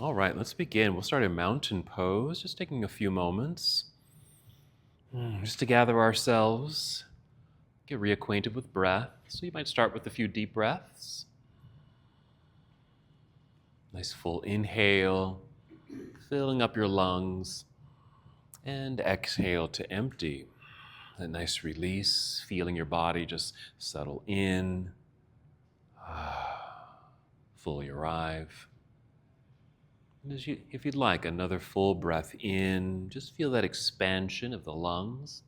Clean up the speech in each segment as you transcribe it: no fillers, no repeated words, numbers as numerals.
All right, let's begin. We'll start in mountain pose, just taking a few moments just to gather ourselves, get reacquainted with breath. So you might start with a few deep breaths. Nice full inhale, filling up your lungs, and exhale to empty. A nice release, feeling your body just settle in, fully arrive. And if you'd like, another full breath in, just feel that expansion of the lungs.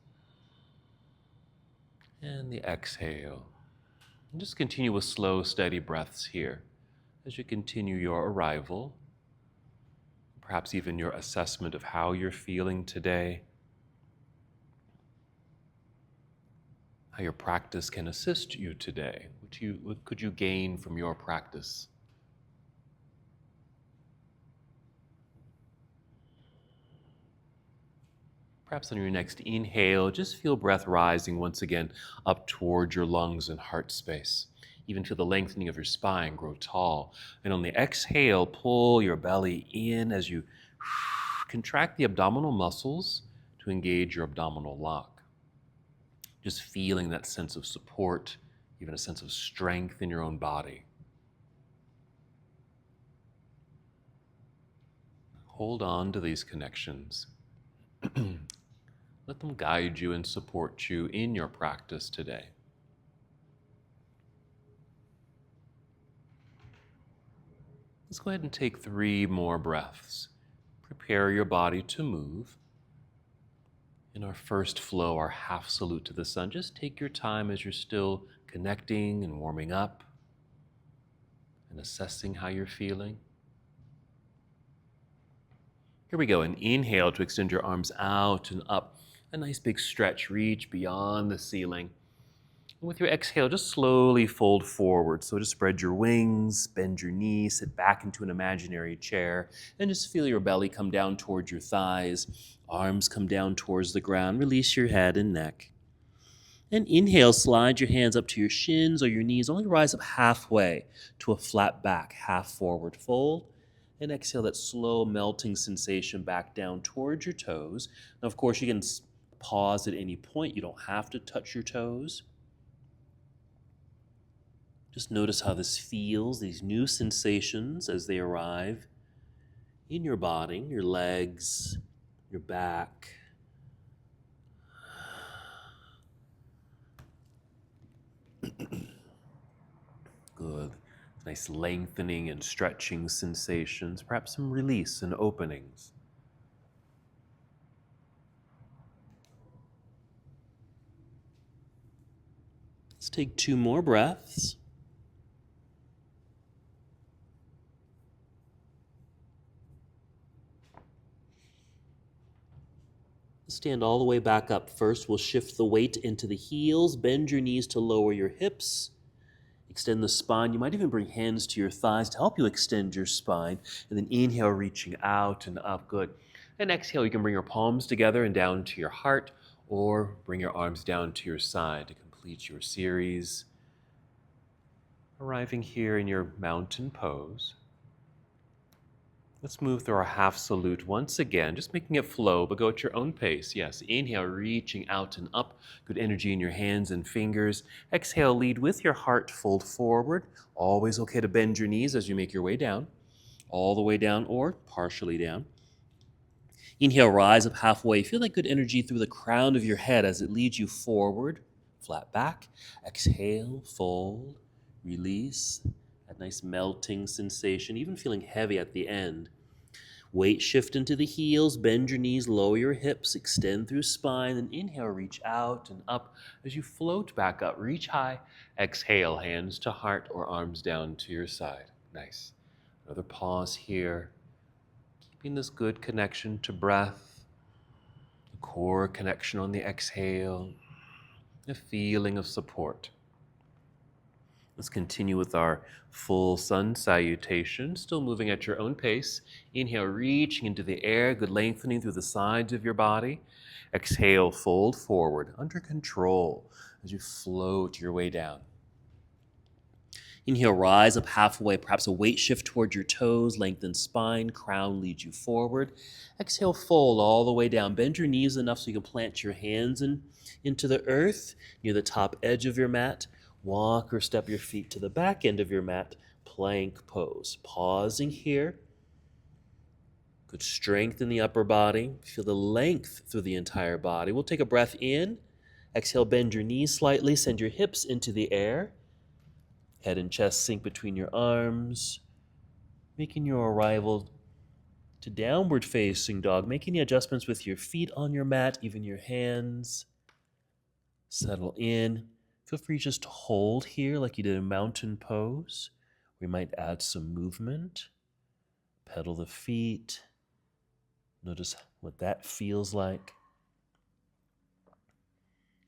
And the exhale. And just continue with slow, steady breaths here as you continue your arrival, perhaps even your assessment of how you're feeling today, how your practice can assist you today. What could you gain from your practice? Perhaps on your next inhale, just feel breath rising once again up towards your lungs and heart space. Even feel the lengthening of your spine grow tall. And on the exhale, pull your belly in as you contract the abdominal muscles to engage your abdominal lock. Just feeling that sense of support, even a sense of strength in your own body. Hold on to these connections. Let them guide you and support you in your practice today. Let's go ahead and take 3 more breaths. Prepare your body to move. In our first flow, our half salute to the sun, just take your time as you're still connecting and warming up and assessing how you're feeling. Here we go. An inhale to extend your arms out and up. A nice big stretch, reach beyond the ceiling. And with your exhale, just slowly fold forward. So just spread your wings, bend your knees, sit back into an imaginary chair, and just feel your belly come down towards your thighs, arms come down towards the ground. Release your head and neck. And inhale, slide your hands up to your shins or your knees. Only rise up halfway to a flat back, half forward fold. And exhale that slow melting sensation back down towards your toes. Now, of course, you can pause at any point. You don't have to touch your toes. Just notice how this feels, these new sensations as they arrive in your body, your legs, your back. Good. Nice lengthening and stretching sensations, perhaps some release and openings. Let's take 2 more breaths. Stand all the way back up. First, we'll shift the weight into the heels. Bend your knees to lower your hips. Extend the spine. You might even bring hands to your thighs to help you extend your spine. And then inhale, reaching out and up. Good. And exhale, you can bring your palms together and down to your heart, or bring your arms down to your side to complete your series. Arriving here in your mountain pose. Let's move through our half salute once again, just making it flow, but go at your own pace. Yes, inhale, reaching out and up. Good energy in your hands and fingers. Exhale, lead with your heart, fold forward. Always okay to bend your knees as you make your way down. All the way down or partially down. Inhale, rise up halfway. Feel that good energy through the crown of your head as it leads you forward. Flat back. Exhale, fold, release. That nice melting sensation, even feeling heavy at the end. Weight shift into the heels, bend your knees, lower your hips, extend through spine, and inhale, reach out and up as you float back up. Reach high, exhale, hands to heart or arms down to your side. Nice. Another pause here, keeping this good connection to breath, the core connection on the exhale, a feeling of support. Let's continue with our full sun salutation, still moving at your own pace. Inhale, reaching into the air, good lengthening through the sides of your body. Exhale, fold forward, under control as you float your way down. Inhale, rise up halfway, perhaps a weight shift towards your toes, lengthen spine, crown leads you forward. Exhale, fold all the way down. Bend your knees enough so you can plant your hands into the earth near the top edge of your mat. Walk or step your feet to the back end of your mat, plank pose. Pausing here. Good strength in the upper body. Feel the length through the entire body. We'll take a breath in. Exhale, bend your knees slightly, send your hips into the air. Head and chest sink between your arms, making your arrival to downward facing dog, making the adjustments with your feet on your mat, even your hands. Settle in. Feel free just to hold here like you did in mountain pose. We might add some movement. Pedal the feet. Notice what that feels like.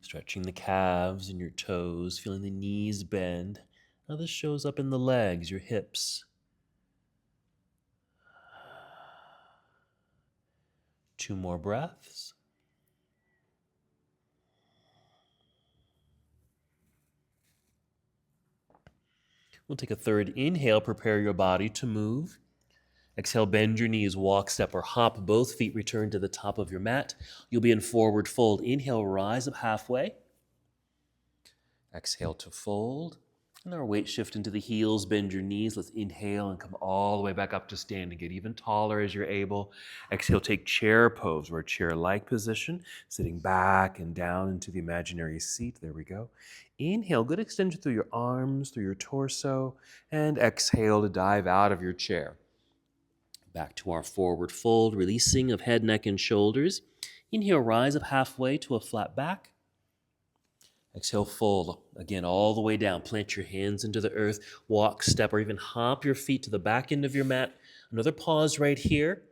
Stretching the calves and your toes, feeling the knees bend. Now this shows up in the legs, your hips. 2 more breaths. We'll take a third inhale, prepare your body to move. Exhale, bend your knees, walk, step, or hop. Both feet return to the top of your mat. You'll be in forward fold. Inhale, rise up halfway. Exhale to fold. And our weight shift into the heels, bend your knees. Let's inhale and come all the way back up to stand and get even taller as you're able. Exhale, take chair pose. We're a chair-like position, sitting back and down into the imaginary seat. There we go. Inhale, good extension through your arms, through your torso, and exhale to dive out of your chair. Back to our forward fold, releasing of head, neck, and shoulders. Inhale, rise up halfway to a flat back. Exhale, fold again all the way down. Plant your hands into the earth. Walk, step, or even hop your feet to the back end of your mat. Another pause right here.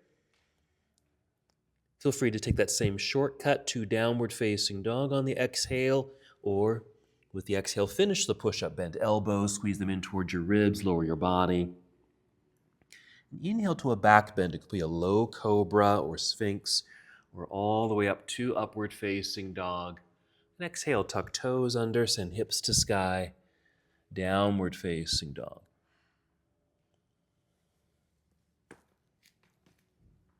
Feel free to take that same shortcut to downward facing dog on the exhale, or with the exhale, finish the push-up. Bend elbows, squeeze them in towards your ribs, lower your body. Inhale to a back bend. It could be a low cobra or sphinx, or all the way up to upward facing dog. And exhale, tuck toes under, send hips to sky, downward facing dog.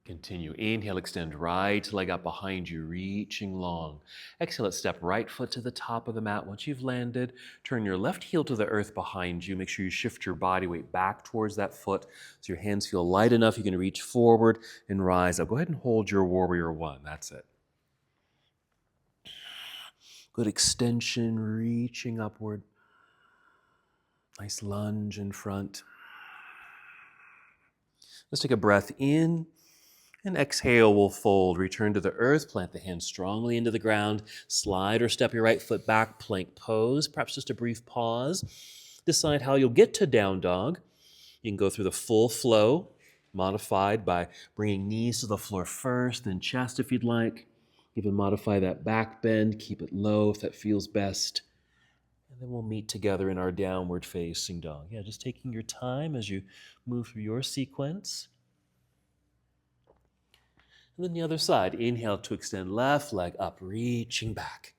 Continue. Inhale, extend right leg up behind you, reaching long. Exhale, let's step right foot to the top of the mat. Once you've landed, turn your left heel to the earth behind you. Make sure you shift your body weight back towards that foot so your hands feel light enough. You can reach forward and rise up. Go ahead and hold your warrior one. That's it. Good extension, reaching upward. Nice lunge in front. Let's take a breath in. And exhale, we'll fold. Return to the earth, plant the hands strongly into the ground. Slide or step your right foot back, plank pose. Perhaps just a brief pause. Decide how you'll get to down dog. You can go through the full flow, modified by bringing knees to the floor first, then chest if you'd like. Even modify that back bend, keep it low if that feels best. And then we'll meet together in our downward facing dog. Yeah, just taking your time as you move through your sequence. And then the other side. Inhale to extend left leg up, reaching back.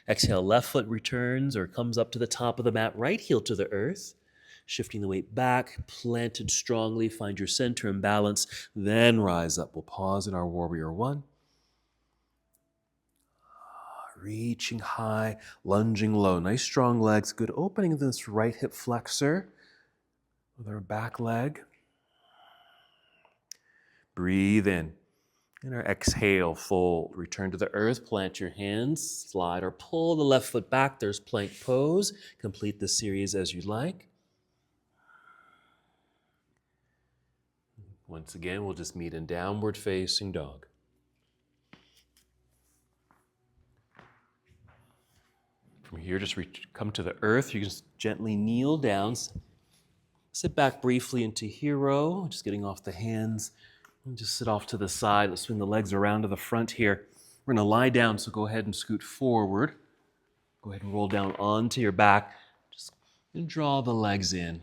Exhale, left foot returns or comes up to the top of the mat, right heel to the earth. Shifting the weight back, planted strongly, find your center and balance, then rise up. We'll pause in our warrior one. Reaching high, lunging low. Nice strong legs. Good opening of this right hip flexor with our back leg. Breathe in. And our exhale, fold. Return to the earth, plant your hands, slide or pull the left foot back. There's plank pose. Complete the series as you like. Once again, we'll just meet in downward facing dog. From here, just come to the earth. You can just gently kneel down. Sit back briefly into hero, just getting off the hands. And just sit off to the side. Let's swing the legs around to the front here. We're going to lie down, so go ahead and scoot forward. Go ahead and roll down onto your back. Just draw the legs in.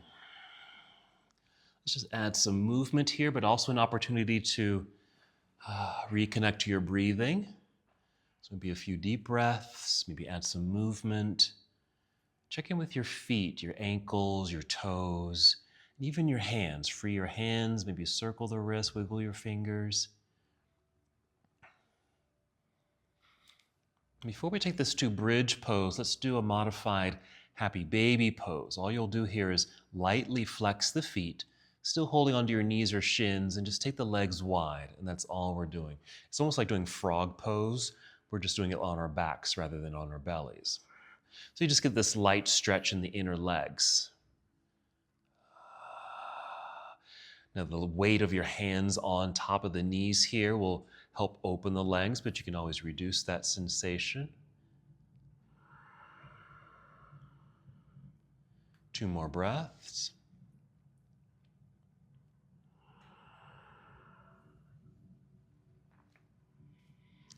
Let's just add some movement here, but also an opportunity to reconnect to your breathing. So maybe a few deep breaths, maybe add some movement. Check in with your feet, your ankles, your toes, and even your hands. Free your hands, maybe circle the wrist, wiggle your fingers. Before we take this to bridge pose, let's do a modified happy baby pose. All you'll do here is lightly flex the feet, still holding onto your knees or shins, and just take the legs wide, and that's all we're doing. It's almost like doing frog pose. We're just doing it on our backs rather than on our bellies. So you just get this light stretch in the inner legs. Now the weight of your hands on top of the knees here will help open the legs, but you can always reduce that sensation. 2 more breaths.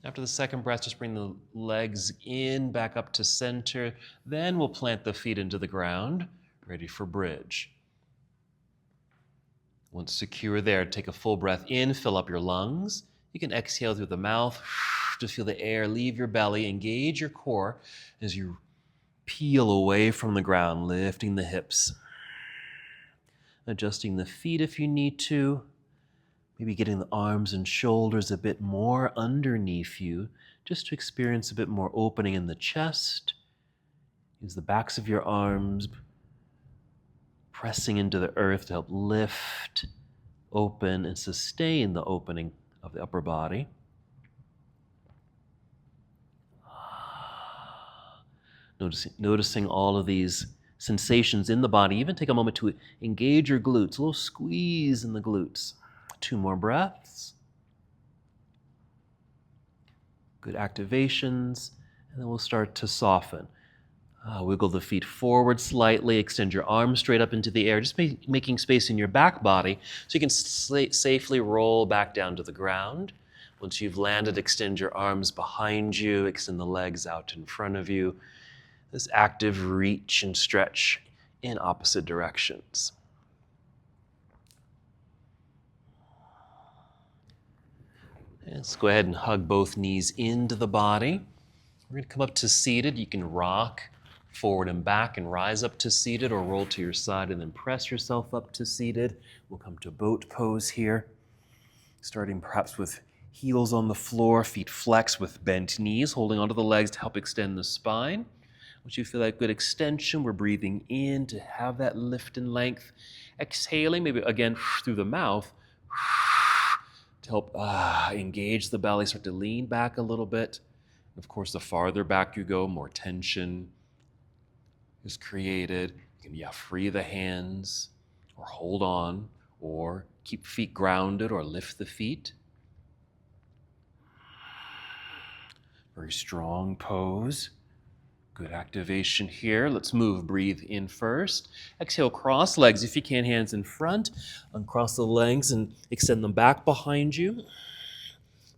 After the second breath, just bring the legs in, back up to center. Then we'll plant the feet into the ground, ready for bridge. Once secure there, take a full breath in, fill up your lungs. You can exhale through the mouth to feel the air leave your belly, engage your core as you peel away from the ground, lifting the hips. Adjusting the feet if you need to. Maybe getting the arms and shoulders a bit more underneath you, just to experience a bit more opening in the chest. Use the backs of your arms, pressing into the earth to help lift, open, and sustain the opening of the upper body. Noticing all of these sensations in the body. Even take a moment to engage your glutes, a little squeeze in the glutes. 2 more breaths. Good activations, and then we'll start to soften. Wiggle the feet forward slightly, extend your arms straight up into the air, just making space in your back body so you can safely roll back down to the ground. Once you've landed, extend your arms behind you, extend the legs out in front of you. This active reach and stretch in opposite directions. Let's go ahead and hug both knees into the body. We're going to come up to seated. You can rock forward and back and rise up to seated, or roll to your side and then press yourself up to seated. We'll come to boat pose here, starting perhaps with heels on the floor, feet flexed with bent knees, holding onto the legs to help extend the spine. Once you feel that good extension, we're breathing in to have that lift and length. Exhaling, maybe again through the mouth, to help engage the belly, start to lean back a little bit. Of course, the farther back you go, more tension is created. You can free the hands, or hold on, or keep feet grounded, or lift the feet. Very strong pose. Good activation here. Let's move. Breathe in first. Exhale, cross legs if you can, hands in front. Uncross the legs and extend them back behind you.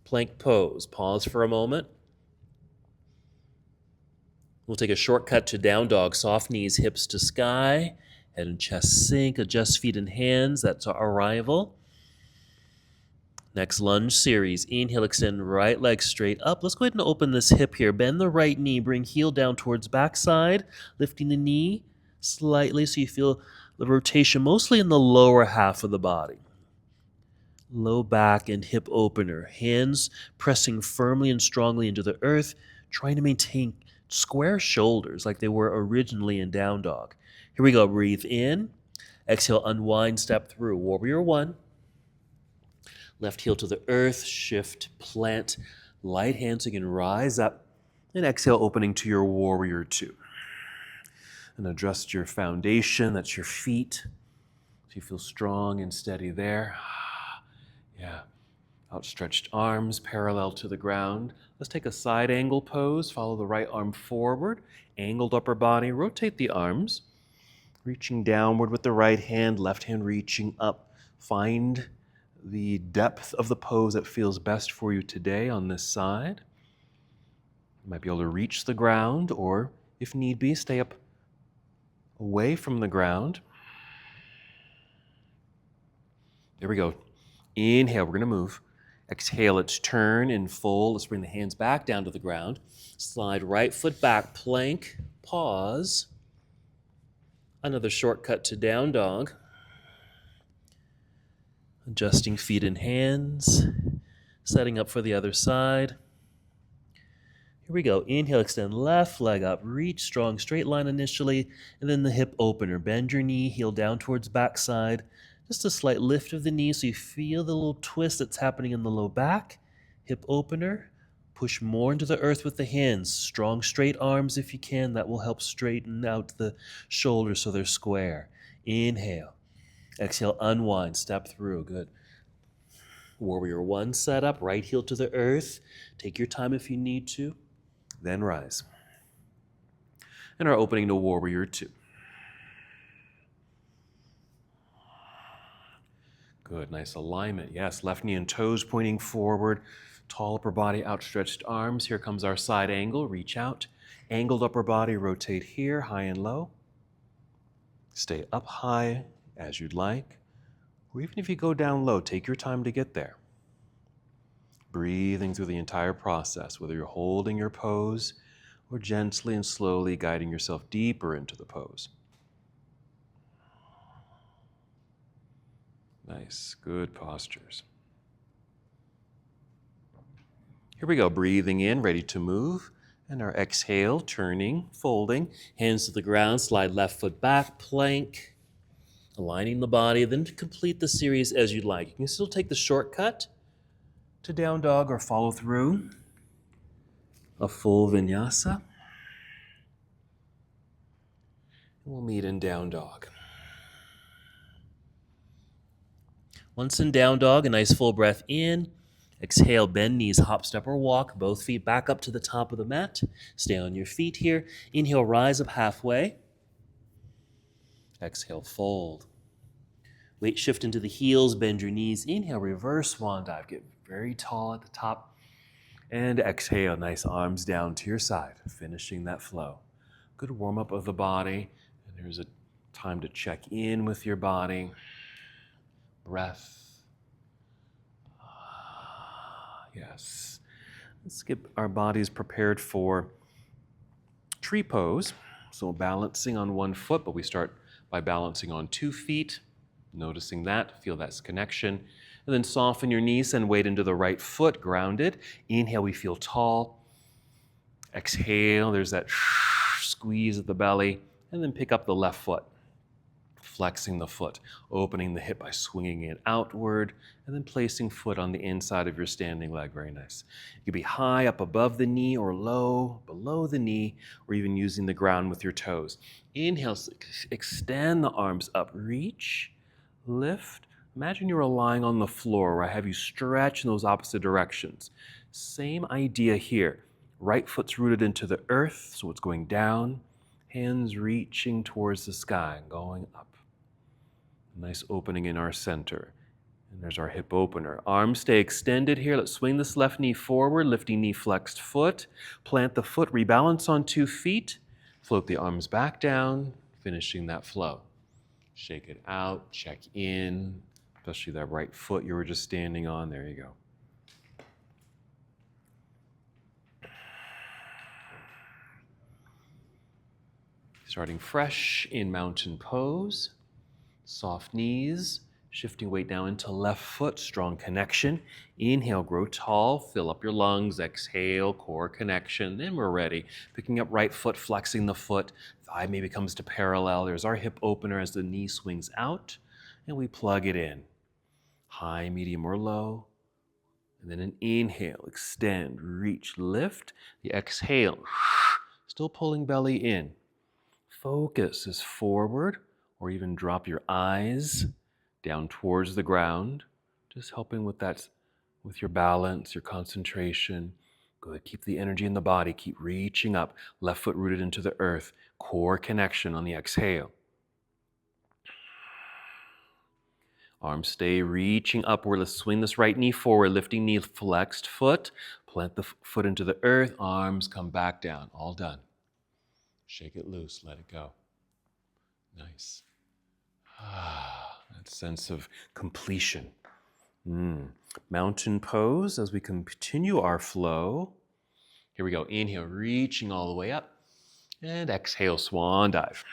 Plank pose. Pause for a moment. We'll take a shortcut to down dog. Soft knees, hips to sky. Head and chest sink. Adjust feet and hands. That's our arrival. Next lunge series. Inhale, extend right leg straight up. Let's go ahead and open this hip here. Bend the right knee. Bring heel down towards backside. Lifting the knee slightly so you feel the rotation mostly in the lower half of the body. Low back and hip opener. Hands pressing firmly and strongly into the earth. Trying to maintain square shoulders like they were originally in down dog. Here we go. Breathe in. Exhale, unwind, step through. Warrior 1. Left heel to the earth, shift, plant, light hand so you can rise up, and exhale, opening to your warrior 2. And adjust your foundation, that's your feet, so you feel strong and steady there. Yeah, outstretched arms parallel to the ground. Let's take a side angle pose, follow the right arm forward, angled upper body, rotate the arms, reaching downward with the right hand, left hand reaching up. Find the depth of the pose that feels best for you today on this side. You might be able to reach the ground, or if need be, stay up away from the ground. There we go. Inhale, we're going to move. Exhale, let's turn in full. Let's bring the hands back down to the ground. Slide right foot back, plank, pause. Another shortcut to down dog. Adjusting feet and hands. Setting up for the other side. Here we go. Inhale, extend left leg up. Reach strong straight line initially, and then the hip opener. Bend your knee, heel down towards backside. Just a slight lift of the knee so you feel the little twist that's happening in the low back. Hip opener. Push more into the earth with the hands. Strong straight arms if you can. That will help straighten out the shoulders so they're square. Inhale. Exhale, unwind. Step through. Good. Warrior one setup. Right heel to the earth. Take your time if you need to. Then rise. And our opening to warrior two. Good, nice alignment. Yes, left knee and toes pointing forward. Tall upper body, outstretched arms. Here comes our side angle. Reach out. Angled upper body, rotate here, high and low. Stay up high as you'd like. Or even if you go down low, take your time to get there. Breathing through the entire process, whether you're holding your pose or gently and slowly guiding yourself deeper into the pose. Nice, good postures. Here we go, breathing in, ready to move. And our exhale, turning, folding, hands to the ground, slide left foot back, plank, aligning the body. Then to complete the series as you'd like. You can still take the shortcut to down dog or follow through a full vinyasa. We'll meet in down dog. Once in down dog, a nice full breath in. Exhale, bend knees, hop, step, or walk. Both feet back up to the top of the mat. Stay on your feet here. Inhale, rise up halfway. Exhale, fold. Weight shift into the heels, bend your knees. Inhale, reverse swan dive. Get very tall at the top. And exhale, nice arms down to your side, finishing that flow. Good warm up of the body. And there's a time to check in with your body. Breath. Yes. Let's get our bodies prepared for tree pose. So balancing on one foot, but we start by balancing on 2 feet. Noticing that, feel that connection. And then soften your knees and weight into the right foot, grounded. Inhale, we feel tall. Exhale, there's that squeeze at the belly. And then pick up the left foot. Flexing the foot, opening the hip by swinging it outward, and then placing foot on the inside of your standing leg. Very nice. You can be high up above the knee or low below the knee, or even using the ground with your toes. Inhale, extend the arms up, reach, lift. Imagine you're lying on the floor where I have you stretch in those opposite directions. Same idea here. Right foot's rooted into the earth, so it's going down. Hands reaching towards the sky and going up. Nice opening in our center. And there's our hip opener. Arms stay extended here. Let's swing this left knee forward, lifting knee flexed foot. Plant the foot, rebalance on 2 feet. Float the arms back down, finishing that flow. Shake it out, check in, especially that right foot you were just standing on. There you go. Starting fresh in mountain pose. Soft knees, shifting weight down into left foot, strong connection. Inhale, grow tall, fill up your lungs. Exhale, core connection. Then we're ready. Picking up right foot, flexing the foot. Thigh maybe comes to parallel. There's our hip opener as the knee swings out, and we plug it in. High, medium, or low. And then an inhale, extend, reach, lift. The exhale, still pulling belly in. Focus is forward, or even drop your eyes down towards the ground. Just helping with that, with your balance, your concentration. Good, keep the energy in the body, keep reaching up. Left foot rooted into the earth. Core connection on the exhale. Arms stay reaching upward. Let's swing this right knee forward, lifting knee, flexed foot. Plant the foot into the earth, arms come back down. All done. Shake it loose, let it go. Nice. That sense of completion. Mountain pose as we continue our flow. Here we go. Inhale, reaching all the way up. And exhale, swan dive.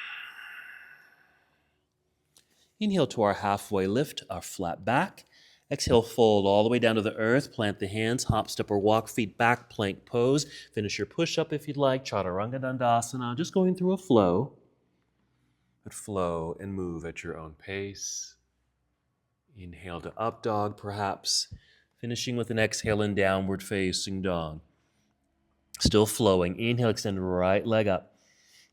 Inhale to our halfway lift, our flat back. Exhale, fold all the way down to the earth. Plant the hands, hop, step, or walk, feet back, plank pose. Finish your push-up if you'd like, Chaturanga Dandasana. Just going through a flow. But flow and move at your own pace. Inhale to up dog, perhaps. Finishing with an exhale in downward facing dog. Still flowing. Inhale, extend right leg up.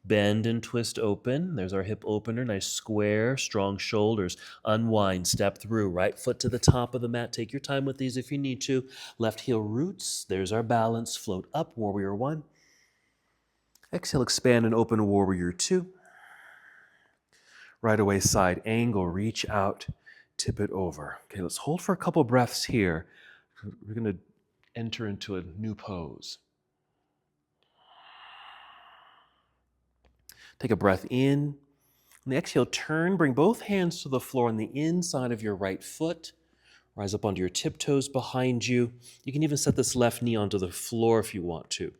Bend and twist open. There's our hip opener. Nice square, strong shoulders. Unwind, step through. Right foot to the top of the mat. Take your time with these if you need to. Left heel roots. There's our balance. Float up, warrior one. Exhale, expand and open, warrior two. Right away, side angle. Reach out, tip it over. Okay, let's hold for a couple breaths here. We're going to enter into a new pose. Take a breath in. On the exhale, turn, bring both hands to the floor on the inside of your right foot. Rise up onto your tiptoes behind you. You can even set this left knee onto the floor if you want to.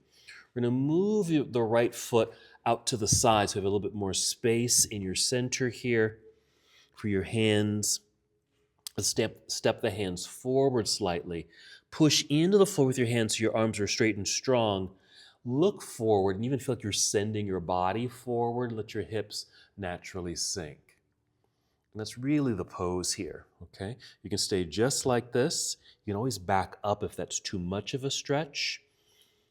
We're going to move the right foot out to the side so you have a little bit more space in your center here for your hands. Step the hands forward slightly. Push into the floor with your hands so your arms are straight and strong. Look forward and even feel like you're sending your body forward. Let your hips naturally sink. And that's really the pose here, okay? You can stay just like this. You can always back up if that's too much of a stretch.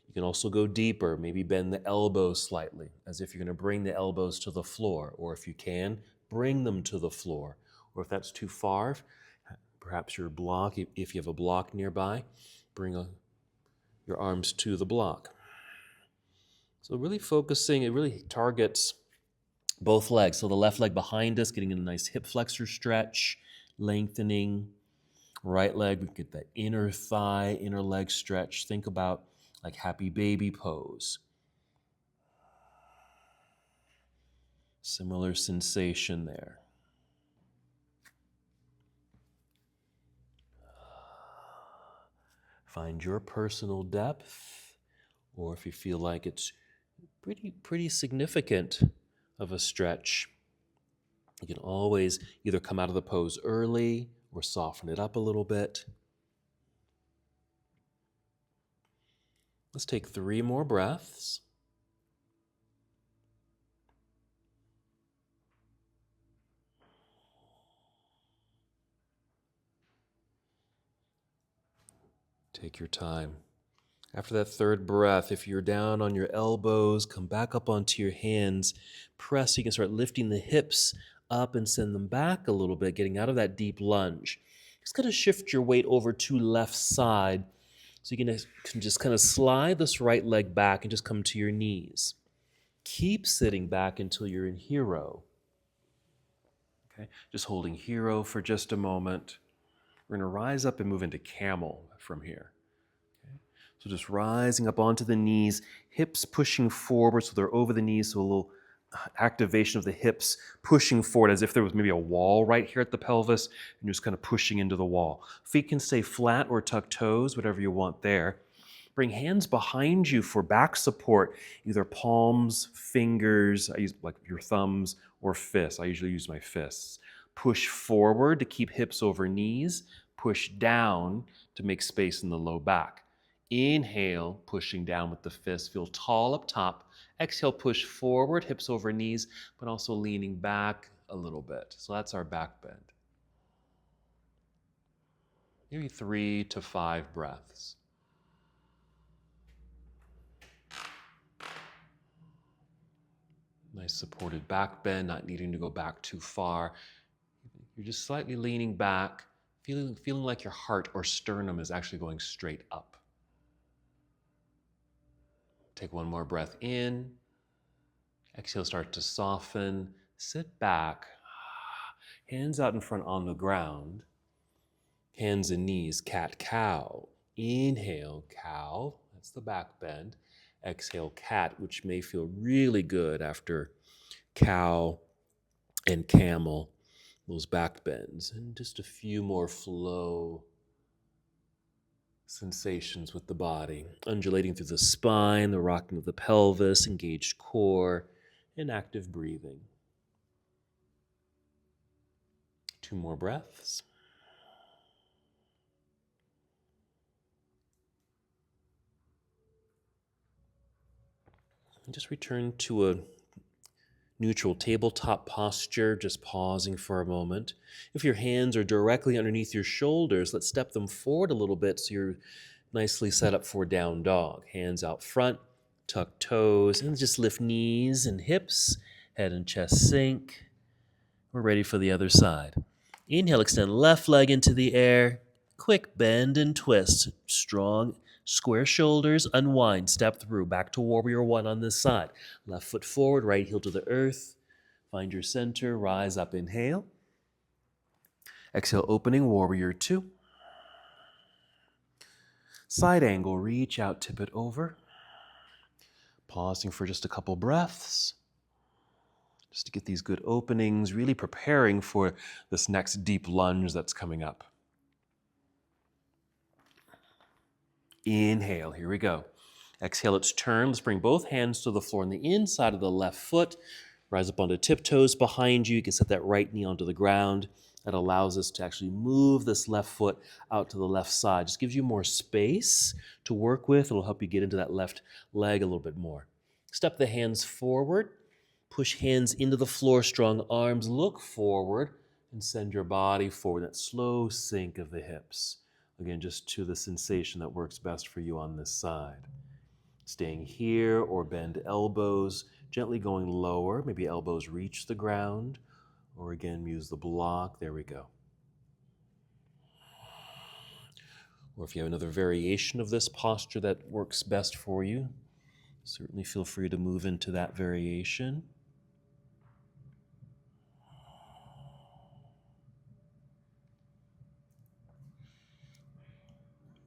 You can also go deeper, maybe bend the elbows slightly, as if you're going to bring the elbows to the floor, or if you can, bring them to the floor. Or if that's too far, perhaps your block, if you have a block nearby, bring your arms to the block. So really focusing, it really targets both legs. So the left leg behind us, getting a nice hip flexor stretch, lengthening. Right leg, we get that inner thigh, inner leg stretch. Think about like happy baby pose. Similar sensation there. Find your personal depth, or if you feel like it's pretty significant of a stretch, you can always either come out of the pose early or soften it up a little bit. Let's take 3 more breaths. Take your time. After that third breath, if you're down on your elbows, come back up onto your hands. Press so you can start lifting the hips up and send them back a little bit, getting out of that deep lunge. Just going to shift your weight over to left side. So you can just kind of slide this right leg back and just come to your knees. Keep sitting back until you're in hero. Okay, just holding hero for just a moment. We're going to rise up and move into camel from here. So just rising up onto the knees, hips pushing forward so they're over the knees, so a little activation of the hips pushing forward as if there was maybe a wall right here at the pelvis, and you're just kind of pushing into the wall. Feet can stay flat or tuck toes, whatever you want there. Bring hands behind you for back support, either palms, fingers, I use like your thumbs, or fists. I usually use my fists. Push forward to keep hips over knees. Push down to make space in the low back. Inhale, pushing down with the fist. Feel tall up top. Exhale, push forward, hips over knees, but also leaning back a little bit. So that's our back bend. Maybe 3 to 5 breaths. Nice supported back bend, not needing to go back too far. You're just slightly leaning back, feeling like your heart or sternum is actually going straight up. Take 1 more breath in. Exhale, start to soften. Sit back. Hands out in front on the ground. Hands and knees, cat-cow. Inhale, cow. That's the back bend. Exhale, cat, which may feel really good after cow and camel, those back bends. And just a few more flow sensations with the body, undulating through the spine, the rocking of the pelvis, engaged core, and active breathing. 2 more breaths. And just return to a neutral tabletop posture, just pausing for a moment. If your hands are directly underneath your shoulders, let's step them forward a little bit so you're nicely set up for down dog. Hands out front, tuck toes, and just lift knees and hips, head and chest sink. We're ready for the other side. Inhale, extend left leg into the air. Quick bend and twist. Strong, square shoulders, unwind, step through. Back to warrior one on this side. Left foot forward, right heel to the earth. Find your center, rise up, inhale. Exhale, opening, warrior two. Side angle, reach out, tip it over. Pausing for just a couple breaths. Just to get these good openings, really preparing for this next deep lunge that's coming up. Inhale, here we go. Exhale, let's turn. Let's bring both hands to the floor on the inside of the left foot. Rise up onto tiptoes behind you. You can set that right knee onto the ground. That allows us to actually move this left foot out to the left side. Just gives you more space to work with. It'll help you get into that left leg a little bit more. Step the hands forward. Push hands into the floor, strong arms. Look forward and send your body forward. That slow sink of the hips. Again, just to the sensation that works best for you on this side. Staying here or bend elbows, gently going lower. Maybe elbows reach the ground. Or again, use the block. There we go. Or if you have another variation of this posture that works best for you, certainly feel free to move into that variation.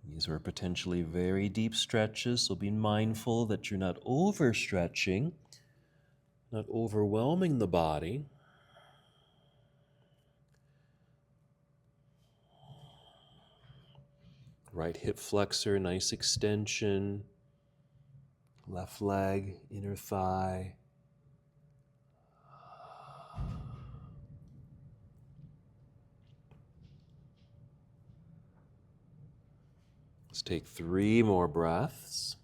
These are potentially very deep stretches, so be mindful that you're not overstretching, not overwhelming the body. Right hip flexor, nice extension. Left leg, inner thigh. Let's take 3 more breaths.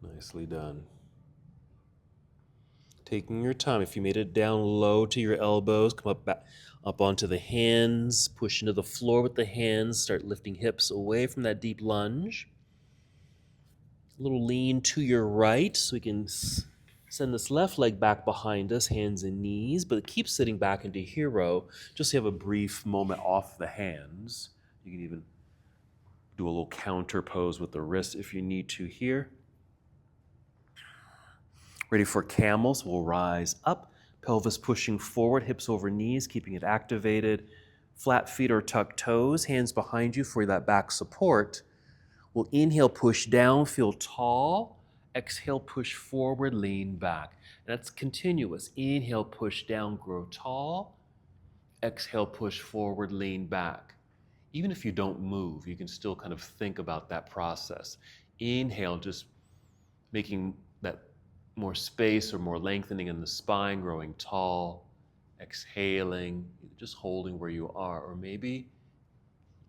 Nicely done. Taking your time. If you made it down low to your elbows, come up onto the hands, push into the floor with the hands, start lifting hips away from that deep lunge. A little lean to your right so we can send this left leg back behind us, hands and knees, but keep sitting back into hero just to have a brief moment off the hands. You can even do a little counter pose with the wrist if you need to here. Ready for camels, we'll rise up, pelvis pushing forward, hips over knees, keeping it activated. Flat feet or tucked toes, hands behind you for that back support. We'll inhale, push down, feel tall. Exhale, push forward, lean back. And that's continuous. Inhale, push down, grow tall. Exhale, push forward, lean back. Even if you don't move, you can still kind of think about that process. Inhale, just making that more space or more lengthening in the spine, growing tall. Exhaling, just holding where you are. Or maybe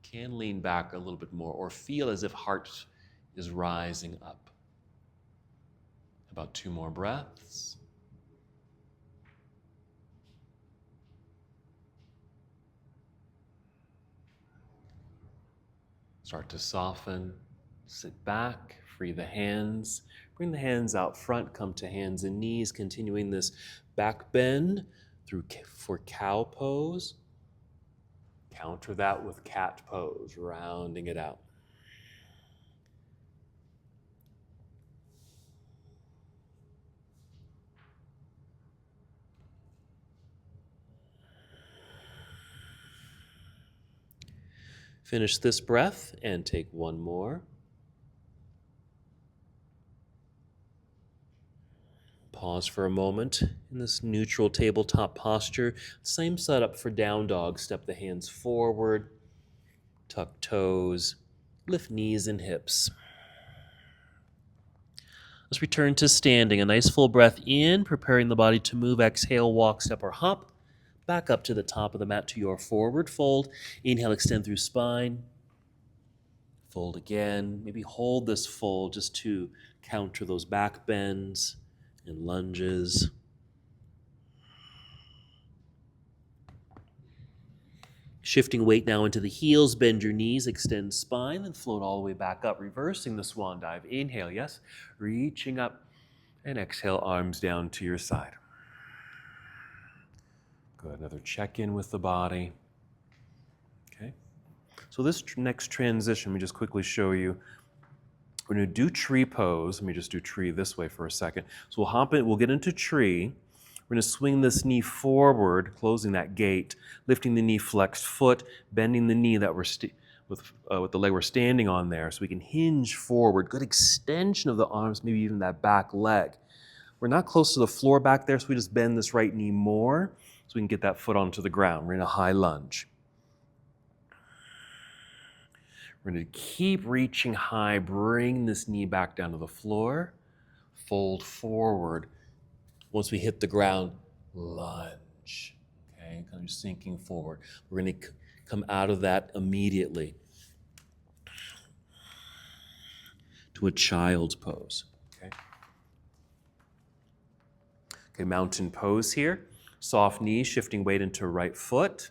can lean back a little bit more or feel as if heart is rising up. About 2 more breaths. Start to soften, sit back, free the hands, bring the hands out front, come to hands and knees, continuing this back bend for cow pose. Counter that with cat pose, rounding it out. Finish this breath and take 1 more. Pause for a moment in this neutral tabletop posture. Same setup for down dog. Step the hands forward, tuck toes, lift knees and hips. Let's return to standing. A nice full breath in, preparing the body to move. Exhale, walk, step, or hop. Back up to the top of the mat to your forward fold. Inhale, extend through spine. Fold again. Maybe hold this fold just to counter those back bends and lunges. Shifting weight now into the heels, bend your knees, extend spine, and float all the way back up, reversing the swan dive. Inhale, yes, reaching up, and exhale, arms down to your side. Good, another check-in with the body. Okay, so this next transition, let me just quickly show you. We're going to do tree pose. Let me just do tree this way for a second. So we'll hop in, we'll get into tree. We're going to swing this knee forward, closing that gate, lifting the knee, flexed foot, bending the knee that we're with the leg we're standing on there, so we can hinge forward. Good extension of the arms, maybe even that back leg. We're not close to the floor back there, so we just bend this right knee more, so we can get that foot onto the ground. We're in a high lunge. We're going to keep reaching high, bring this knee back down to the floor, fold forward. Once we hit the ground, lunge, okay, kind of sinking forward. We're going to come out of that immediately to a child's pose, okay? Okay, mountain pose here. Soft knees, shifting weight into right foot.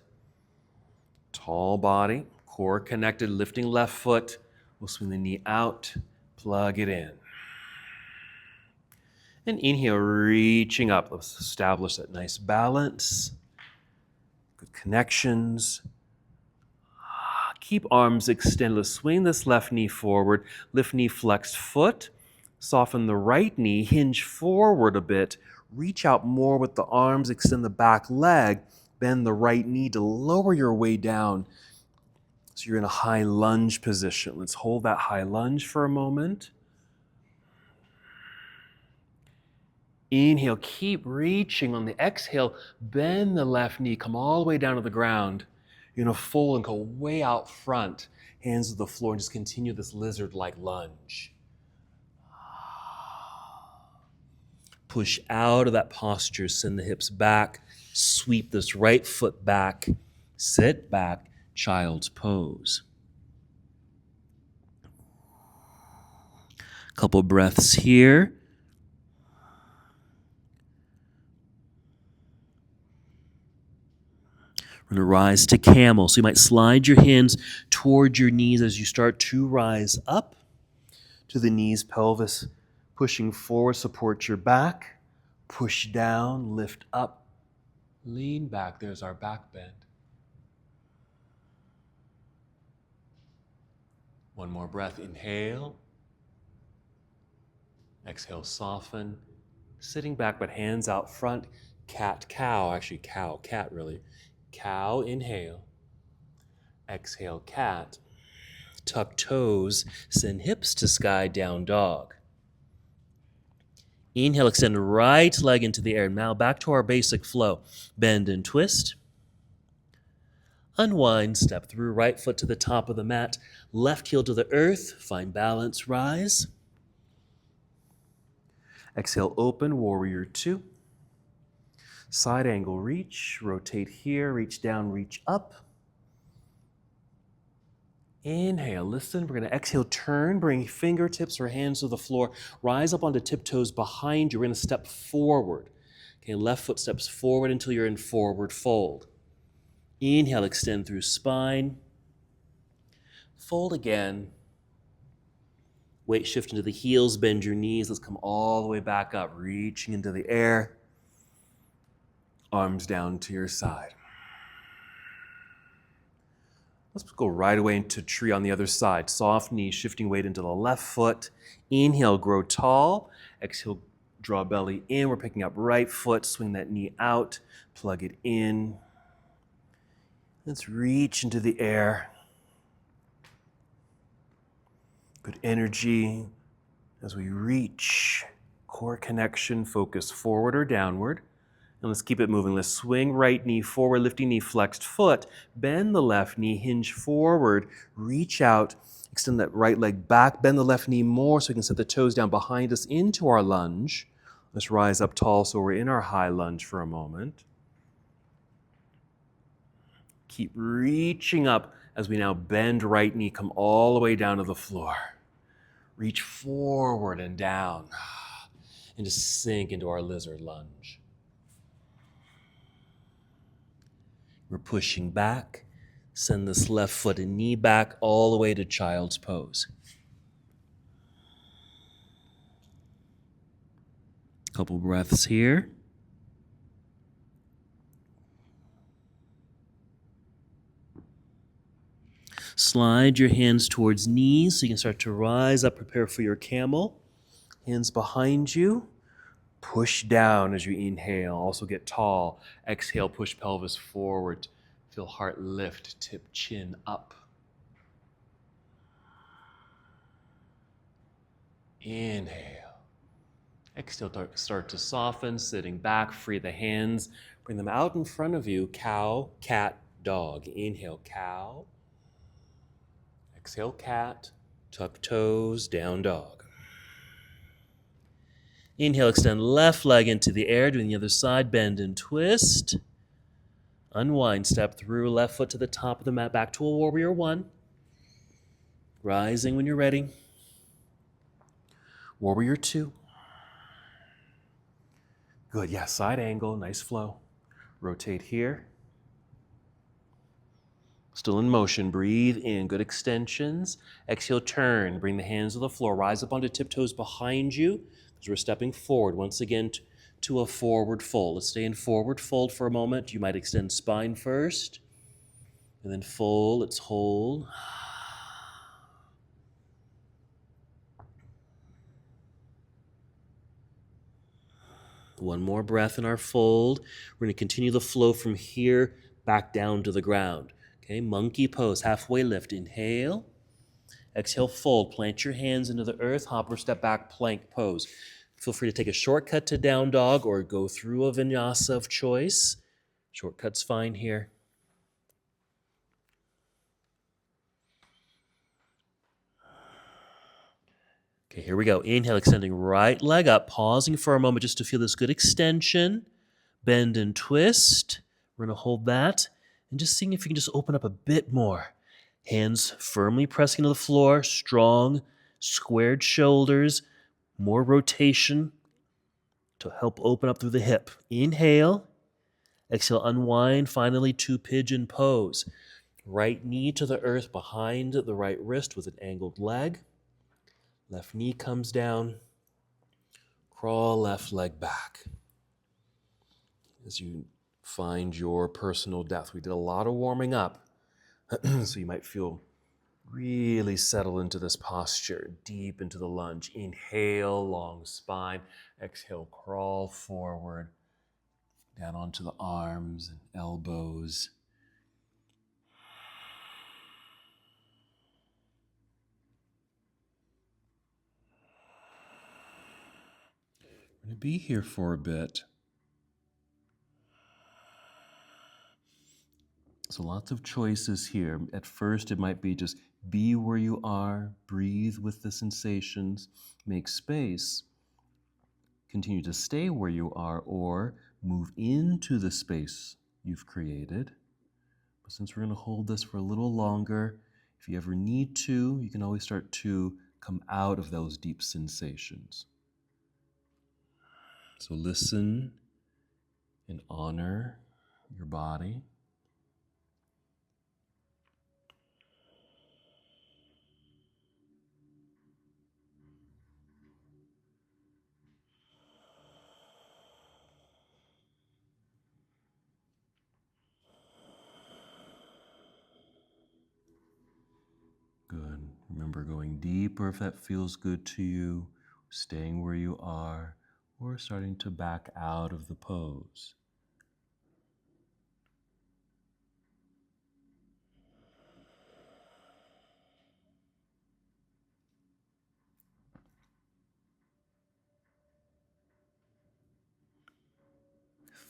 Tall body, core connected, lifting left foot. We'll swing the knee out, plug it in. And inhale, reaching up. Let's establish that nice balance. Good connections. Keep arms extended. Let's swing this left knee forward. Lift knee, flexed foot. Soften the right knee. Hinge forward a bit. Reach out more with the arms. Extend the back leg. Bend the right knee to lower your way down. So you're in a high lunge position. Let's hold that high lunge for a moment. Inhale, keep reaching. On the exhale, bend the left knee, come all the way down to the ground. You're going to fold and go way out front, hands to the floor, and just continue this lizard-like lunge. Push out of that posture, send the hips back, sweep this right foot back, sit back, child's pose. Couple breaths here. We're going to rise to camel. So you might slide your hands towards your knees as you start to rise up to the knees, pelvis pushing forward, support your back, push down, lift up, lean back. There's our back bend. One more breath. Inhale. Exhale, soften. Sitting back, but hands out front. Cat, cow. Actually, cow, cat really. Cow, inhale. Exhale, cat. Tuck toes, send hips to sky, down dog. Inhale, extend right leg into the air. Now back to our basic flow. Bend and twist. Unwind, step through, right foot to the top of the mat. Left heel to the earth, find balance, rise. Exhale, open, warrior two. Side angle reach, rotate here, reach down, reach up. Inhale, listen. We're going to exhale, turn, bring fingertips or hands to the floor. Rise up onto tiptoes behind you. We're going to step forward. Okay, left foot steps forward until you're in forward fold. Inhale, extend through spine. Fold again. Weight shift into the heels, bend your knees. Let's come all the way back up, reaching into the air. Arms down to your side. Let's go right away into tree on the other side. Soft knees, shifting weight into the left foot. Inhale, grow tall. Exhale, draw belly in. We're picking up right foot. Swing that knee out. Plug it in. Let's reach into the air. Good energy as we reach. Core connection, focus forward or downward. And let's keep it moving. Let's swing right knee forward, lifting knee, flexed foot. Bend the left knee, hinge forward, reach out, extend that right leg back, bend the left knee more so we can set the toes down behind us into our lunge. Let's rise up tall so we're in our high lunge for a moment. Keep reaching up as we now bend right knee, come all the way down to the floor. Reach forward and down, and just sink into our lizard lunge. We're pushing back. Send this left foot and knee back all the way to child's pose. Couple breaths here. Slide your hands towards knees so you can start to rise up, prepare for your camel. Hands behind you. Push down as you inhale. Also get tall. Exhale, push pelvis forward. Feel heart lift, tip chin up. Inhale. Exhale, start to soften, sitting back, free the hands. Bring them out in front of you. Cow, cat, dog. Inhale, cow. Exhale, cat. Tuck toes, down dog. Inhale, extend left leg into the air, doing the other side, bend and twist. Unwind, step through, left foot to the top of the mat, back to a warrior one. Rising when you're ready. Warrior two. Good, yeah, side angle, nice flow. Rotate here. Still in motion, breathe in, good extensions. Exhale, turn, bring the hands to the floor, rise up onto tiptoes behind you, because we're stepping forward once again to a forward fold. Let's stay in forward fold for a moment. You might extend spine first, and then fold, let's hold. One more breath in our fold. We're going to continue the flow from here back down to the ground. Okay, monkey pose, halfway lift. Inhale. Exhale, fold. Plant your hands into the earth. Hopper step back, plank pose. Feel free to take a shortcut to down dog or go through a vinyasa of choice. Shortcut's fine here. Okay, here we go. Inhale, extending right leg up, pausing for a moment just to feel this good extension. Bend and twist. We're going to hold that and just seeing if you can just open up a bit more. Hands firmly pressing to the floor, strong, squared shoulders, more rotation to help open up through the hip. Inhale. Exhale, unwind, finally to pigeon pose. Right knee to the earth behind the right wrist with an angled leg. Left knee comes down. Crawl left leg back. As you find your personal depth. We did a lot of warming up, so you might feel really settle into this posture, deep into the lunge. Inhale, long spine. Exhale, crawl forward, down onto the arms and elbows. We're going to be here for a bit. So lots of choices here. At first, it might be just be where you are, breathe with the sensations, make space, continue to stay where you are, or move into the space you've created. But since we're going to hold this for a little longer, if you ever need to, you can always start to come out of those deep sensations. So listen and honor your body. Good. Remember going deeper if that feels good to you, staying where you are, or starting to back out of the pose.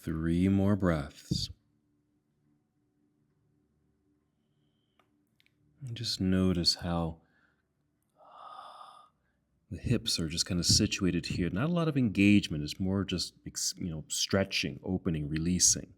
3 more breaths. And just notice how the hips are just kind of situated here. Not a lot of engagement. It's more just, stretching, opening, releasing.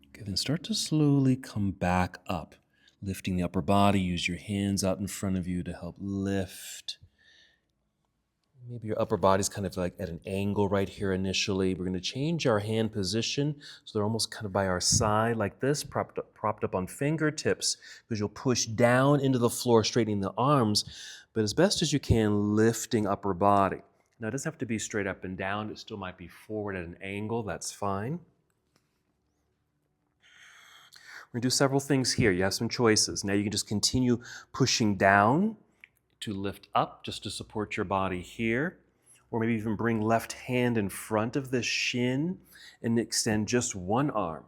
Okay, then start to slowly come back up. Lifting the upper body. Use your hands out in front of you to help lift. Maybe your upper body's kind of like at an angle right here initially. We're going to change our hand position so they're almost kind of by our side like this, propped up on fingertips, because you'll push down into the floor, straightening the arms, but as best as you can, lifting upper body. Now, it doesn't have to be straight up and down. It still might be forward at an angle. That's fine. We're going to do several things here. You have some choices. Now you can just continue pushing down to lift up just to support your body here, or maybe even bring left hand in front of the shin and extend just one arm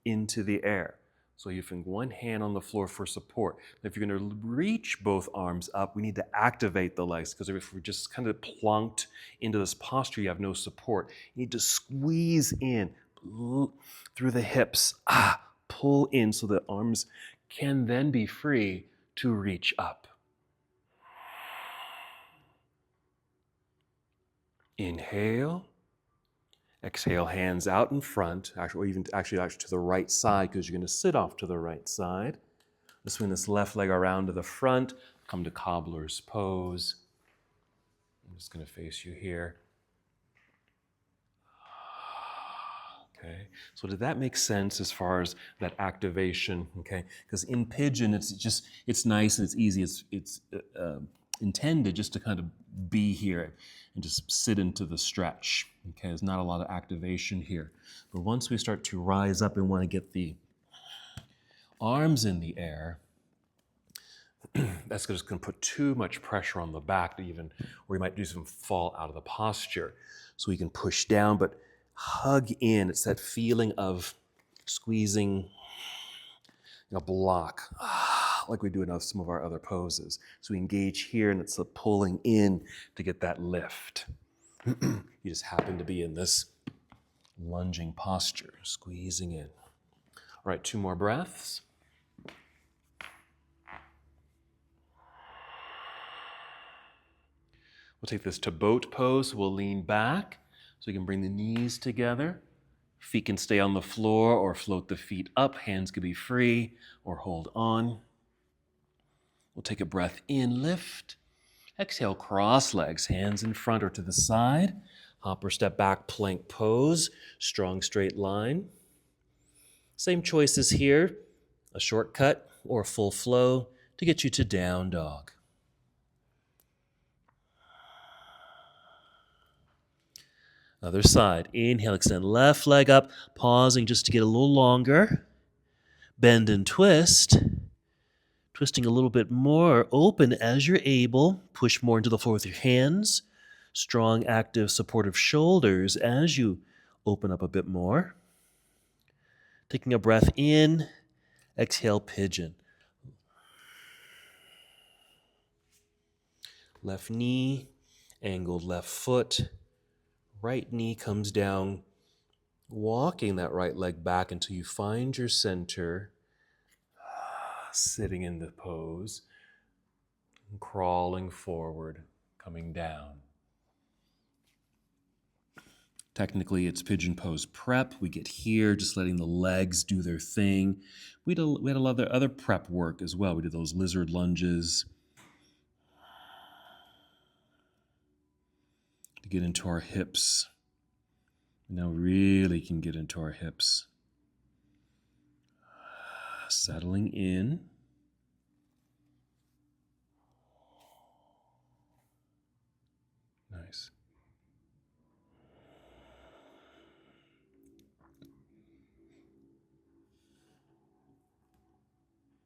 into the air. So you have one hand on the floor for support. Now, if you're going to reach both arms up, we need to activate the legs, because if we're just kind of plunked into this posture, you have no support. You need to squeeze in through the hips, pull in so the arms can then be free to reach up. Inhale, exhale, hands out in front, actually to the right side, because you're going to sit off to the right side. Let's swing this left leg around to the front, come to cobbler's pose. I'm just going to face you here. Okay, so did that make sense as far as that activation? Okay, because in pigeon, it's nice and it's easy. It's intended just to kind of be here and just sit into the stretch. Okay, there's not a lot of activation here. But once we start to rise up and want to get the arms in the air, that's just going to put too much pressure on the back or you might do some fall out of the posture. So we can push down, but hug in. It's that feeling of squeezing a block, like we do in some of our other poses. So we engage here, and it's a pulling in to get that lift. You just happen to be in this lunging posture, squeezing in. All right, 2 more breaths. We'll take this to boat pose. We'll lean back so you can bring the knees together. Feet can stay on the floor or float the feet up. Hands can be free or hold on. We'll take a breath in, lift. Exhale, cross legs, hands in front or to the side. Hop or step back, plank pose, strong straight line. Same choices here, a shortcut or a full flow to get you to down dog. Other side. Inhale, extend left leg up, pausing just to get a little longer. Bend and twist. Twisting a little bit more, open as you're able. Push more into the floor with your hands. Strong, active, supportive shoulders as you open up a bit more. Taking a breath in. Exhale, pigeon. Left knee, angled left foot. Right knee comes down, walking that right leg back until you find your center, sitting in the pose, and crawling forward, coming down. Technically, it's pigeon pose prep. We get here, just letting the legs do their thing. We had a lot of other prep work as well. We did those lizard lunges to get into our hips. Now really can get into our hips. Settling in. Nice.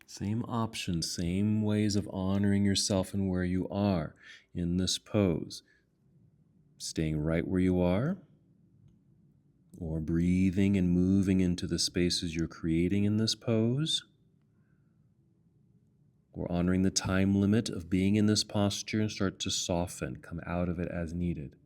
Same options, same ways of honoring yourself and where you are in this pose. Staying right where you are, or breathing and moving into the spaces you're creating in this pose. We're honoring the time limit of being in this posture and start to soften, come out of it as needed.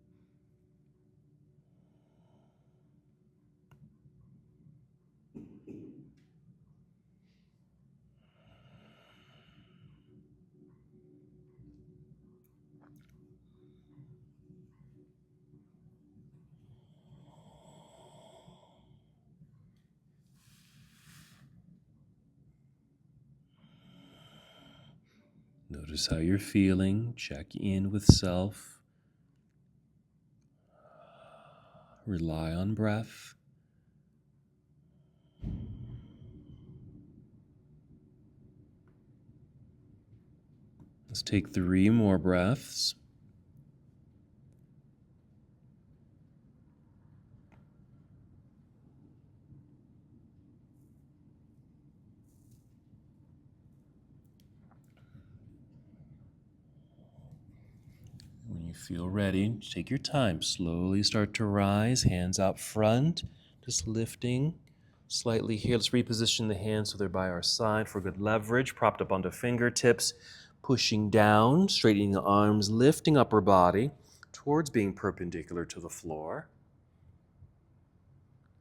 Notice how you're feeling. Check in with self. Rely on breath. Let's take 3 more breaths. When you feel ready, take your time. Slowly start to rise, hands out front, just lifting slightly here. Let's reposition the hands so they're by our side for good leverage, propped up onto fingertips, pushing down, straightening the arms, lifting upper body towards being perpendicular to the floor.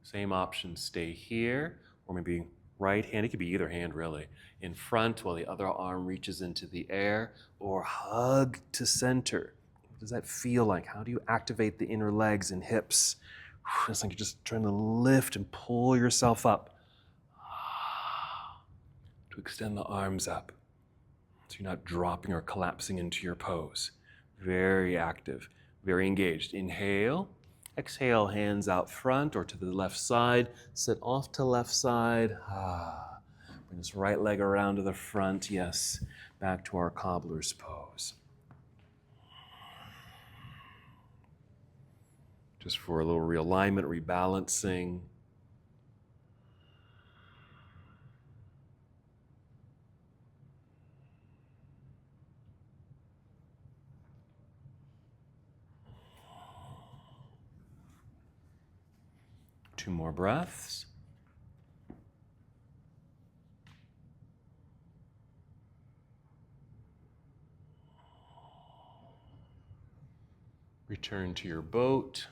Same option, stay here, or maybe right hand, it could be either hand really, in front while the other arm reaches into the air, or hug to center. What does that feel like? How do you activate the inner legs and hips? It's like you're just trying to lift and pull yourself up. To extend the arms up so you're not dropping or collapsing into your pose. Very active, very engaged. Inhale. Exhale, hands out front or to the left side. Sit off to left side. Bring this right leg around to the front. Yes, back to our cobbler's pose. Just for a little realignment, rebalancing. Two more breaths. Return to your boat.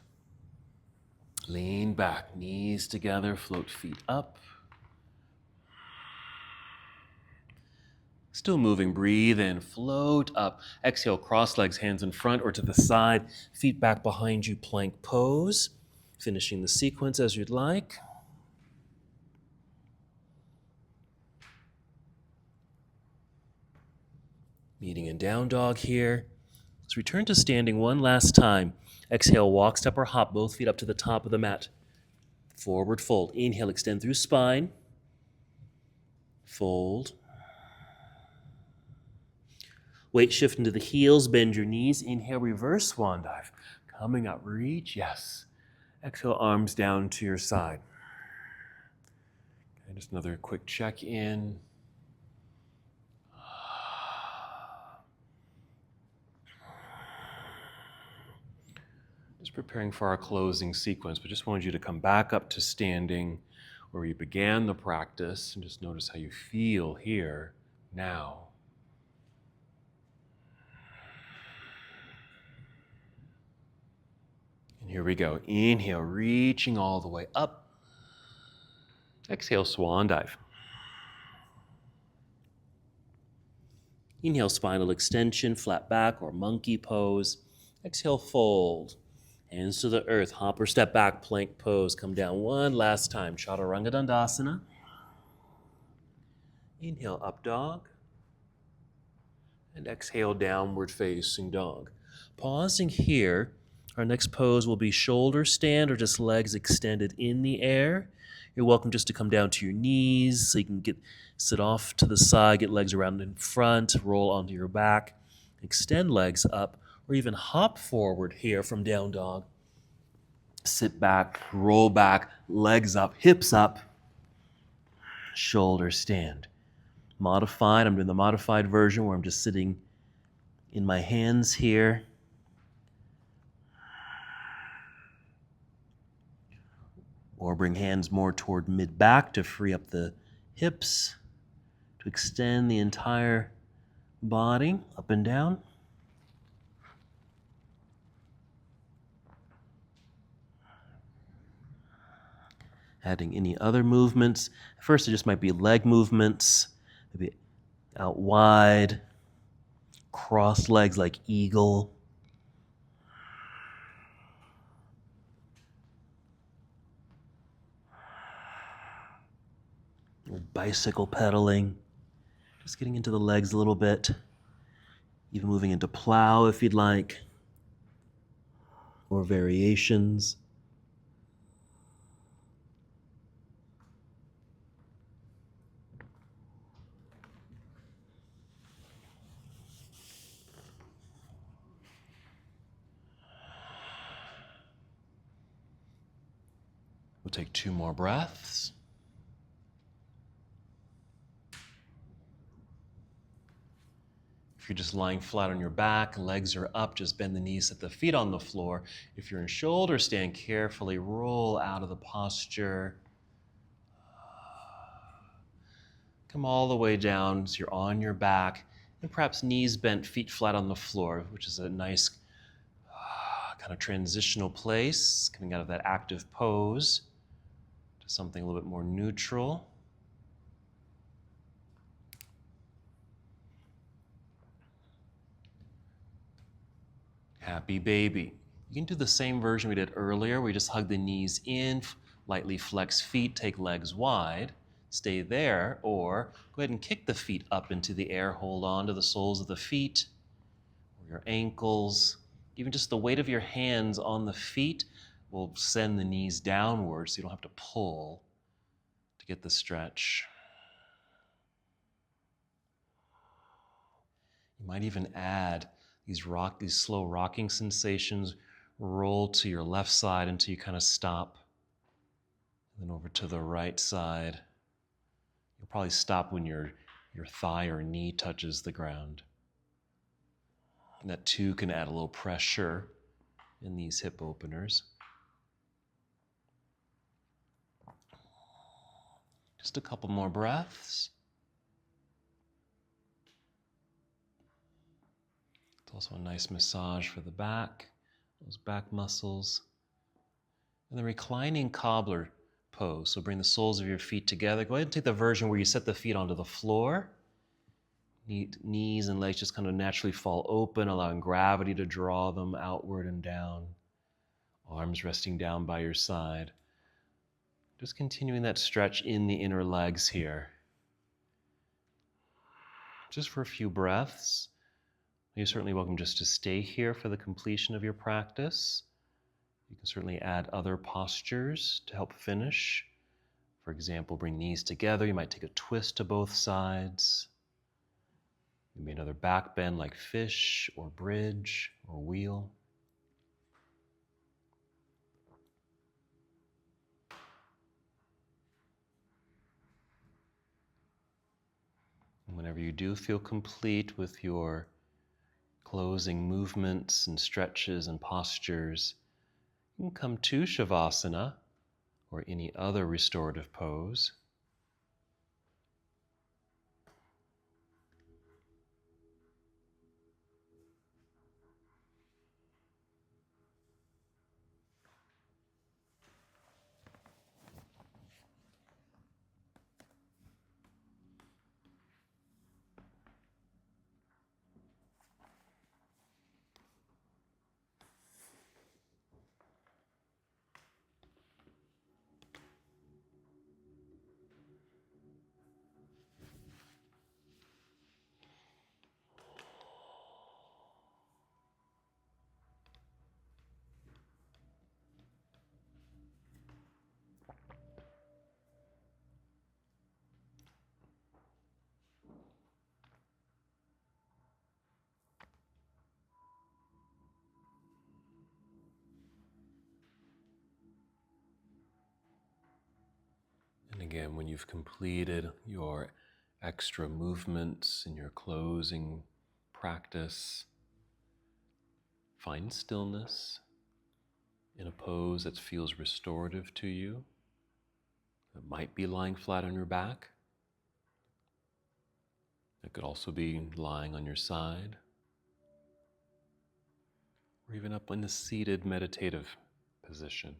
Lean back, knees together, float feet up. Still moving, breathe in, float up. Exhale, cross legs, hands in front or to the side, feet back behind you, plank pose. Finishing the sequence as you'd like. Meeting in down dog here. Let's return to standing one last time. Exhale, walk, step, or hop, both feet up to the top of the mat. Forward fold. Inhale, extend through spine. Fold. Weight shift into the heels, bend your knees. Inhale, reverse swan dive. Coming up, reach, yes. Exhale, arms down to your side. Okay, just another quick check-in. Just preparing for our closing sequence, but just wanted you to come back up to standing where we began the practice and just notice how you feel here now. And here we go. Inhale, reaching all the way up. Exhale, swan dive. Inhale, spinal extension, flat back or monkey pose. Exhale, fold. Hands to the earth, hop or step back, plank pose. Come down one last time, Chaturanga Dandasana. Inhale, up dog. And exhale, downward facing dog. Pausing here, our next pose will be shoulder stand or just legs extended in the air. You're welcome just to come down to your knees so you can sit off to the side, get legs around in front, roll onto your back, extend legs up, or even hop forward here from down dog. Sit back, roll back, legs up, hips up, shoulder stand. Modified, I'm doing the modified version where I'm just sitting in my hands here. Or bring hands more toward mid-back to free up the hips, to extend the entire body, up and down. Adding any other movements. At first it just might be leg movements, maybe out wide, cross legs like eagle. Or bicycle pedaling. Just getting into the legs a little bit. Even moving into plow if you'd like. Or variations. We'll take 2 more breaths. If you're just lying flat on your back, legs are up, just bend the knees, set the feet on the floor. If you're in shoulder stand, carefully roll out of the posture. Come all the way down so you're on your back, and perhaps knees bent, feet flat on the floor, which is a nice kind of transitional place, coming out of that active pose to something a little bit more neutral. Happy baby. You can do the same version we did earlier. We just hug the knees in, lightly flex feet, take legs wide, stay there, or go ahead and kick the feet up into the air. Hold on to the soles of the feet or your ankles. Even just the weight of your hands on the feet will send the knees downwards so you don't have to pull to get the stretch. You might even add these slow rocking sensations. Roll to your left side until you kind of stop. And then over to the right side. You'll probably stop when your thigh or knee touches the ground. And that too can add a little pressure in these hip openers. Just a couple more breaths. It's also a nice massage for the back, those back muscles. And the reclining cobbler pose. So bring the soles of your feet together. Go ahead and take the version where you set the feet onto the floor. Knees and legs just kind of naturally fall open, allowing gravity to draw them outward and down. Arms resting down by your side. Just continuing that stretch in the inner legs here. Just for a few breaths. You're certainly welcome just to stay here for the completion of your practice. You can certainly add other postures to help finish. For example, bring knees together. You might take a twist to both sides. Maybe another back bend like fish or bridge or wheel. And whenever you do feel complete with your closing movements and stretches and postures, you can come to Shavasana or any other restorative pose. And again, when you've completed your extra movements in your closing practice, find stillness in a pose that feels restorative to you. It might be lying flat on your back. That could also be lying on your side, or even up in a seated meditative position.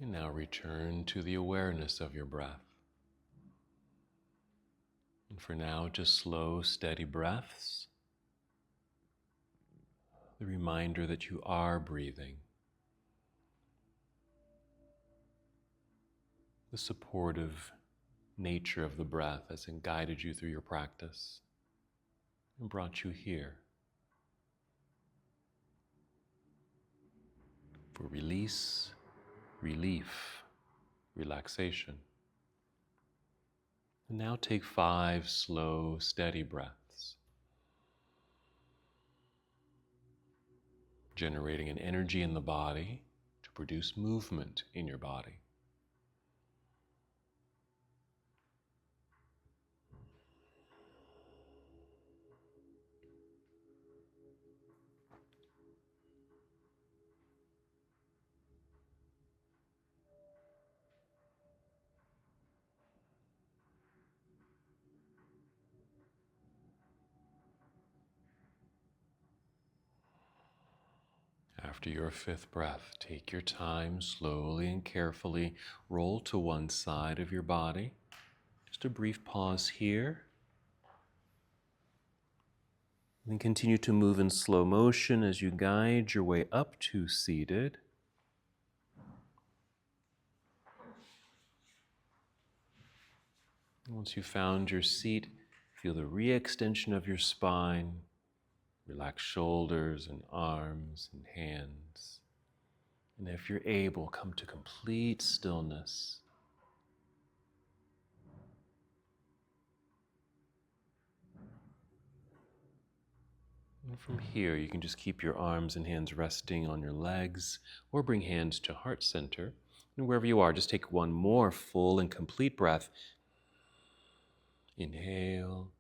And now return to the awareness of your breath. And for now, just slow, steady breaths. The reminder that you are breathing. The supportive nature of the breath as it guided you through your practice and brought you here for release, relief, relaxation. And now take 5 slow, steady breaths, generating an energy in the body to produce movement in your body. After your 5th breath, take your time, slowly and carefully roll to one side of your body. Just a brief pause here. Then continue to move in slow motion as you guide your way up to seated. Once you've found your seat, feel the re-extension of your spine. Relax shoulders and arms and hands. And if you're able, come to complete stillness. And from here, you can just keep your arms and hands resting on your legs or bring hands to heart center. And wherever you are, just take one more full and complete breath. Inhale,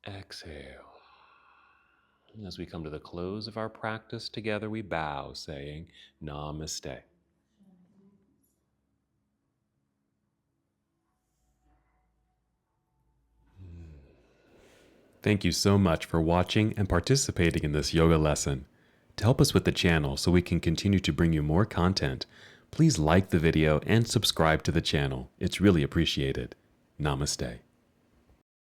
exhale. And as we come to the close of our practice together, we bow, saying, Namaste. Thank you so much for watching and participating in this yoga lesson. To help us with the channel so we can continue to bring you more content, please like the video and subscribe to the channel. It's really appreciated. Namaste.